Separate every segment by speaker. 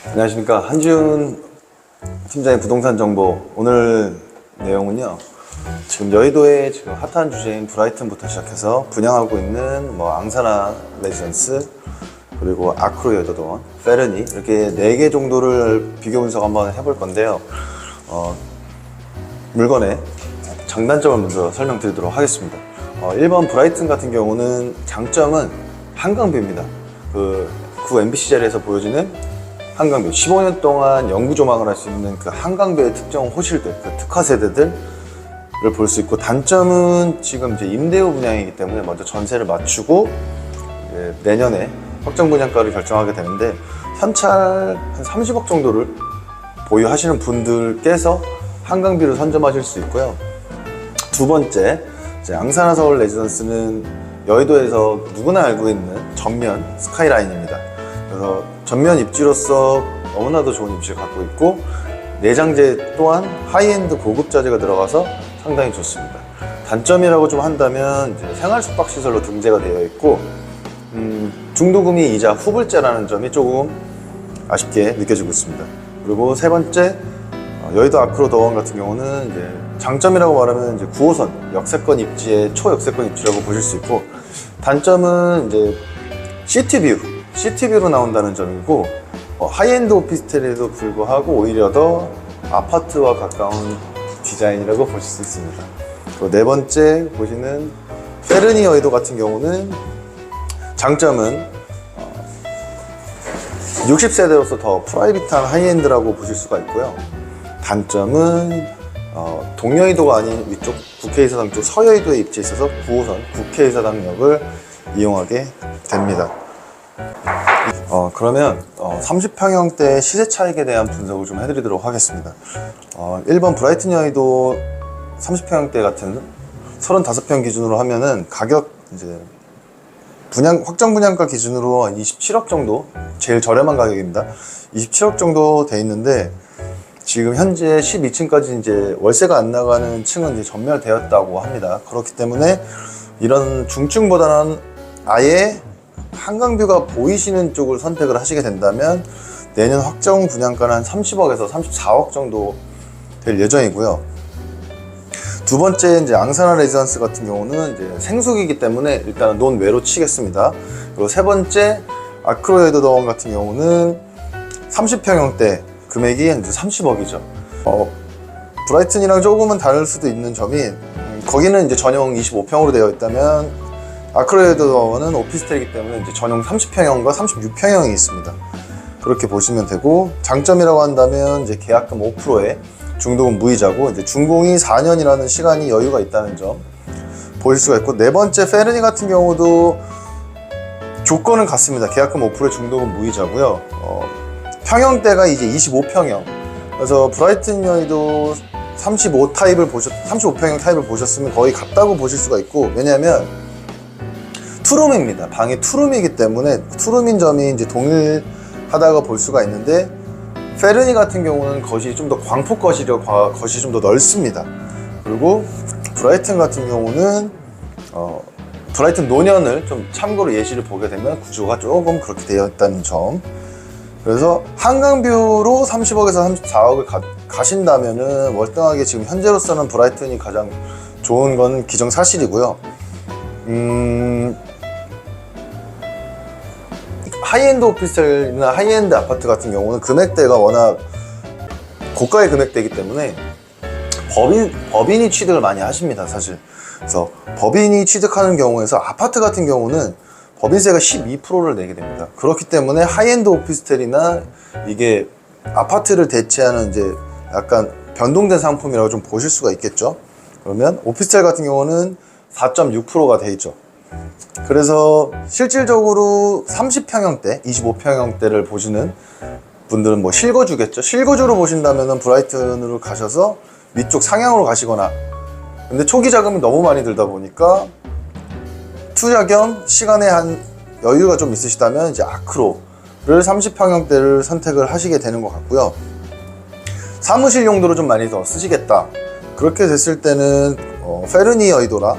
Speaker 1: 안녕하십니까, 한지훈 팀장의 부동산 정보. 오늘 내용은요, 지금 여의도의 지금 핫한 주제인 브라이튼부터 시작해서 분양하고 있는 앙사나 레지던스, 그리고 아크로 여의도원, 페르니, 이렇게 4개 정도를 비교 분석 한번 해볼 건데요. 물건의 장단점을 먼저 설명드리도록 하겠습니다. 1번 브라이튼 같은 경우는 장점은 한강뷰입니다. 구 MBC 자리에서 보여지는 한강뷰, 15년 동안 영구 조망을 할 수 있는 그 한강뷰의 특정 호실들, 그 특화 세대들을 볼 수 있고, 단점은 지금 이제 임대후 분양이기 때문에 먼저 전세를 맞추고 내년에 확정 분양가를 결정하게 되는데, 현찰 한 30억 정도를 보유하시는 분들께서 한강뷰를 선점하실 수 있고요. 두 번째, 앙사나 서울 레지던스는 여의도에서 누구나 알고 있는 전면 스카이라인입니다. 그래서 전면 입지로서 너무나도 좋은 입지를 갖고 있고, 내장재 또한 하이엔드 고급 자재가 들어가서 상당히 좋습니다. 단점이라고 좀 한다면 이제 생활 숙박시설로 등재가 되어 있고, 중도금이 이자 후불제라는 점이 조금 아쉽게 느껴지고 있습니다. 그리고 세 번째, 여의도 아크로 더원 같은 경우는 이제 장점이라고 말하면 이제 9호선 역세권 입지의 초역세권 입지라고 보실 수 있고, 단점은 이제 시티뷰로 나온다는 점이고, 하이엔드 오피스텔에도 불구하고 오히려 더 아파트와 가까운 디자인이라고 보실 수 있습니다. 그리고 네 번째 보시는 페르니 여의도 같은 경우는 장점은 60세대로서 더 프라이빗한 하이엔드라고 보실 수가 있고요. 단점은 동여의도가 아닌 위쪽 국회의사당 쪽 서여의도에 입지해 있어서 9호선 국회의사당역을 이용하게 됩니다. 그러면 30평형대 시세 차익에 대한 분석을 좀 해드리도록 하겠습니다. 1번 브라이튼 여의도 30평형대 같은 35평 기준으로 하면은 가격 이제 확정 분양가 기준으로 한 27억 정도, 제일 저렴한 가격입니다. 27억 정도 돼 있는데, 지금 현재 12층까지 이제 월세가 안 나가는 층은 이제 전멸되었다고 합니다. 그렇기 때문에 이런 중층보다는 아예 한강뷰가 보이시는 쪽을 선택을 하시게 된다면 내년 확정 분양가는 한 30억에서 34억 정도 될 예정이고요. 두 번째, 이제 앙사나 레지던스 같은 경우는 이제 생수기이기 때문에 일단은 논외로 치겠습니다. 그리고 세 번째, 아크로 여의도 더원 같은 경우는 30평형대 금액이 이제 30억이죠. 브라이튼이랑 조금은 다를 수도 있는 점이, 거기는 이제 전용 25평으로 되어 있다면 아크로 여의도 더원은 오피스텔이기 때문에 이제 전용 30평형과 36평형이 있습니다. 그렇게 보시면 되고, 장점이라고 한다면 이제 계약금 5%에 중도금 무이자고, 이제 준공이 4년이라는 시간이 여유가 있다는 점 보실 수가 있고, 네 번째 페르니 같은 경우도 조건은 같습니다. 계약금 5%에 중도금 무이자고요. 평형대가 이제 25평형. 그래서 브라이튼 여의도 35평형 타입을 보셨으면 거의 같다고 보실 수가 있고, 왜냐하면 투룸입니다. 방이 투룸이기 때문에 투룸인 점이 이제 동일하다고 볼 수가 있는데, 페르니 같은 경우는 거실이 좀 더 광폭 거실이고 거실이 좀 더 넓습니다. 그리고 브라이튼 같은 경우는 브라이튼 노년을 좀 참고로 예시를 보게 되면 구조가 조금 그렇게 되어 있다는 점. 그래서 한강뷰로 30억에서 34억을 가신다면은 월등하게 지금 현재로서는 브라이튼이 가장 좋은 건 기정사실이고요. 하이엔드 오피스텔이나 하이엔드 아파트 같은 경우는 금액대가 워낙 고가의 금액대이기 때문에 법인이 취득을 많이 하십니다, 사실. 그래서 법인이 취득하는 경우에서 아파트 같은 경우는 법인세가 12%를 내게 됩니다. 그렇기 때문에 하이엔드 오피스텔이나 이게 아파트를 대체하는 이제 약간 변동된 상품이라고 좀 보실 수가 있겠죠. 그러면 오피스텔 같은 경우는 4.6%가 돼 있죠. 그래서 실질적으로 30평형대, 25평형대를 보시는 분들은 실거주겠죠. 실거주로 보신다면 브라이튼으로 가셔서 위쪽 상향으로 가시거나, 근데 초기 자금이 너무 많이 들다 보니까 투자 겸 시간에 한 여유가 좀 있으시다면 이제 아크로를 30평형대를 선택을 하시게 되는 것 같고요. 사무실 용도로 좀 많이 더 쓰시겠다, 그렇게 됐을 때는 페르니 여의도나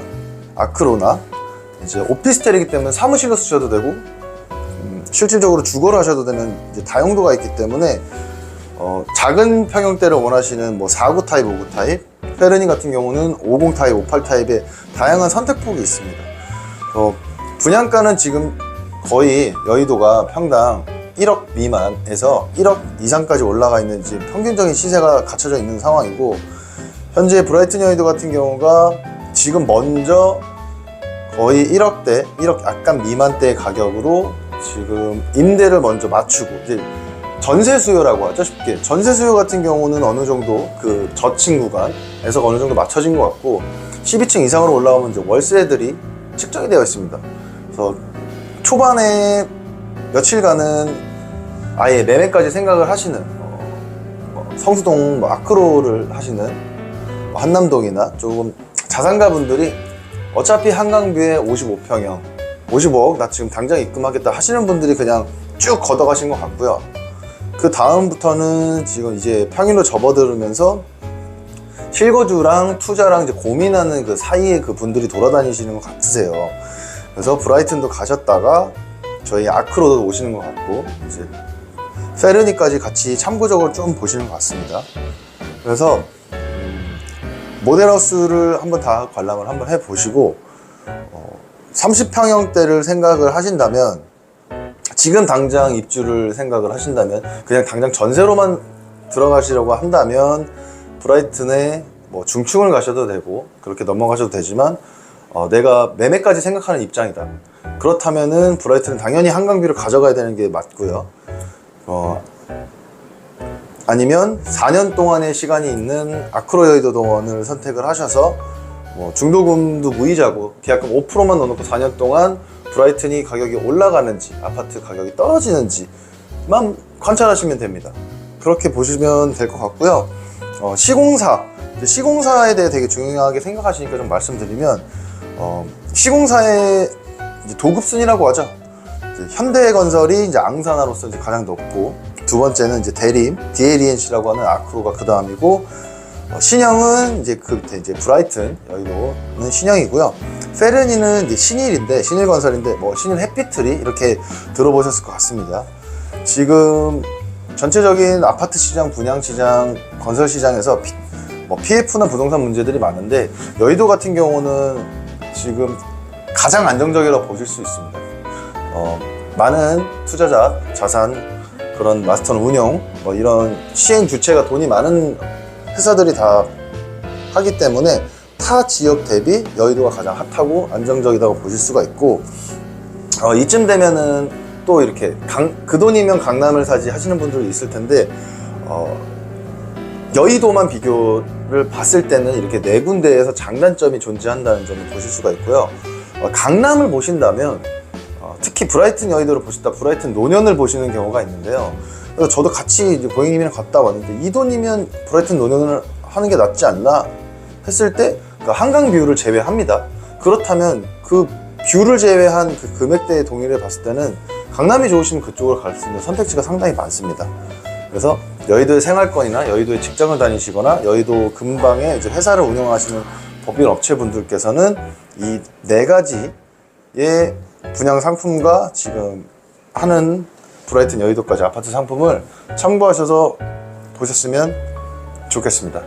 Speaker 1: 아크로나 이제 오피스텔이기 때문에 사무실로 쓰셔도 되고, 실질적으로 주거를 하셔도 되는 이제 다용도가 있기 때문에 작은 평형대를 원하시는 뭐 4구 타입, 5구 타입, 페르니 같은 경우는 50 타입, 58 타입의 다양한 선택폭이 있습니다. 분양가는 지금 거의 여의도가 평당 1억 미만에서 1억 이상까지 올라가 있는 지금 평균적인 시세가 갖춰져 있는 상황이고, 현재 브라이튼 여의도 같은 경우가 지금 먼저 거의 1억대, 1억 약간 미만대의 가격으로 지금 임대를 먼저 맞추고, 이제 전세 수요라고 하죠, 쉽게. 전세 수요 같은 경우는 어느 정도 그 저층 구간에서 어느 정도 맞춰진 것 같고, 12층 이상으로 올라오면 이제 월세들이 측정이 되어 있습니다. 그래서 초반에 며칠간은 아예 매매까지 생각을 하시는 성수동 아크로를 하시는 한남동이나 조금 자산가 분들이 어차피 한강뷰에 55평형 55억 나 지금 당장 입금하겠다 하시는 분들이 그냥 쭉 걷어가신 것 같고요. 그 다음부터는 지금 이제 평일로 접어들으면서 실거주랑 투자랑 이제 고민하는 그 사이에 그 분들이 돌아다니시는 것 같으세요. 그래서 브라이튼도 가셨다가 저희 아크로도 오시는 것 같고, 이제 페르니까지 같이 참고적으로 좀 보시는 것 같습니다. 그래서 모델하우스를 한번 다 관람을 한번 해보시고 30평형대를 생각을 하신다면, 지금 당장 입주를 생각을 하신다면, 그냥 당장 전세로만 들어가시려고 한다면 브라이튼에 뭐 중층을 가셔도 되고 그렇게 넘어가셔도 되지만, 내가 매매까지 생각하는 입장이다, 그렇다면은 브라이튼은 당연히 한강뷰를 가져가야 되는 게 맞고요. 아니면 4년 동안의 시간이 있는 아크로 여의도 동원을 선택을 하셔서 뭐 중도금도 무이자고 계약금 5%만 넣어놓고 4년 동안 브라이튼이 가격이 올라가는지 아파트 가격이 떨어지는지만 관찰하시면 됩니다. 그렇게 보시면 될 것 같고요. 시공사에 대해 되게 중요하게 생각하시니까 좀 말씀드리면, 시공사의 이제 도급순이라고 하죠. 이제 현대건설이 이제 앙사나로서 이제 가장 높고, 두 번째는 이제 대림 DLENC라고 하는 아크로가 그 다음이고, 신형은 이제 그 밑에 이제 브라이튼 여의도는 신형이고요. 페르니는 이제 신일인데, 신일건설인데 뭐 신일 해피트리 이렇게 들어보셨을 것 같습니다. 지금 전체적인 아파트 시장, 분양 시장, 건설 시장에서 PF나 부동산 문제들이 많은데, 여의도 같은 경우는 지금 가장 안정적이라고 보실 수 있습니다. 많은 투자자, 자산, 그런 마스터 운용, 뭐 이런 시행 주체가 돈이 많은 회사들이 다 하기 때문에 타 지역 대비 여의도가 가장 핫하고 안정적이라고 보실 수가 있고, 이쯤 되면은 또 이렇게 그 돈이면 강남을 사지 하시는 분들이 있을 텐데, 여의도만 비교를 봤을 때는 이렇게 네 군데에서 장단점이 존재한다는 점을 보실 수가 있고요. 강남을 보신다면 특히 브라이튼 여의도를 보시다 브라이튼 노년을 보시는 경우가 있는데요. 그래서 저도 같이 이제 고객님이랑 갔다 왔는데, 이 돈이면 브라이튼 노년을 하는 게 낫지 않나 했을 때 그 한강 뷰를 제외합니다. 그렇다면 그 뷰를 제외한 그 금액대의 동의를 봤을 때는 강남이 좋으시면 그쪽을 갈 수 있는 선택지가 상당히 많습니다. 그래서 여의도의 생활권이나 여의도에 직장을 다니시거나 여의도 근방에 이제 회사를 운영하시는 법인 업체분들께서는 이 네 가지의 분양 상품과 지금 하는 브라이튼 여의도까지 아파트 상품을 참고하셔서 보셨으면 좋겠습니다.